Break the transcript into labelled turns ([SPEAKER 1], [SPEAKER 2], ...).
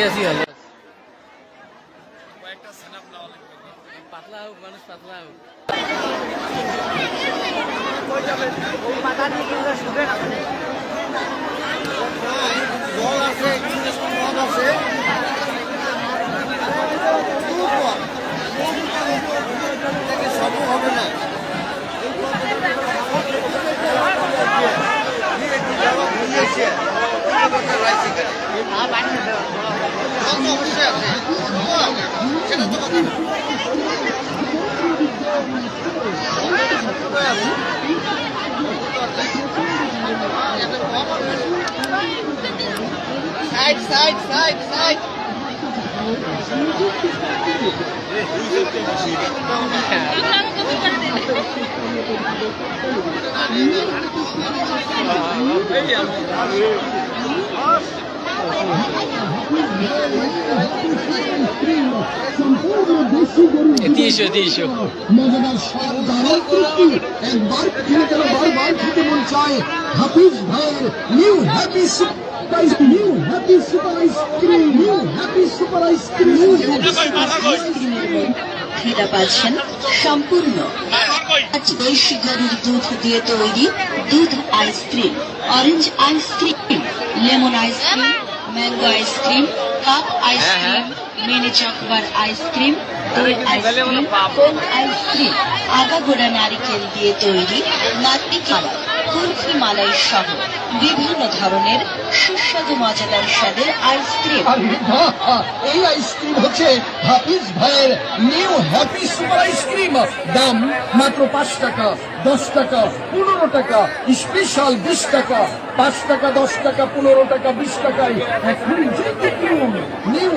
[SPEAKER 1] আছি ভালো আছি।
[SPEAKER 2] কয়েকটা স্ন্যাপ নেওয়া লাগবে।
[SPEAKER 1] পাতলা হোক মানুষ পাতলা হোক।
[SPEAKER 2] জল আছে, মদ আছে। সব হবে না। অবশ্যই আছে, সেটা তো কথা না। সাইড সাইড সাইড সাইড
[SPEAKER 3] মজাদার স্বাদ দারুণ তৃপ্তি একবার খেলে গেল বারবার খেতে মন চায় হাফিজ ভাইয়ের নিউ হ্যাপি সুপার আইসক্রিম
[SPEAKER 4] খিদা পাচ্ছেন সম্পূর্ণ দেশি গরুর দুধ দিয়ে তৈরি দুধ ice cream, orange ice cream, lemon ice cream, mango ice cream, cup ice cream, mini chocobar ice cream, দই আইসক্রিম, কোন আইসক্রিম, আগাগোড়া নারিকেল দিয়ে তৈরি নাতি কালার, কুলফি মালাই সহ বিভিন্ন ধরনের সুস্বাদু মজাদার স্বাদের আইসক্রিম।
[SPEAKER 3] এই আইসক্রিম হচ্ছে হাফিজ ভাইয়ের নিউ হ্যাপি সুপার আইসক্রিম। দাম মাত্র 5 টাকা, 10 টাকা, 15 টাকা, স্পেশাল 20 টাকা, 5 টাকা, 10 টাকা, 15 টাকা, 20 টাকায় এখন নিউ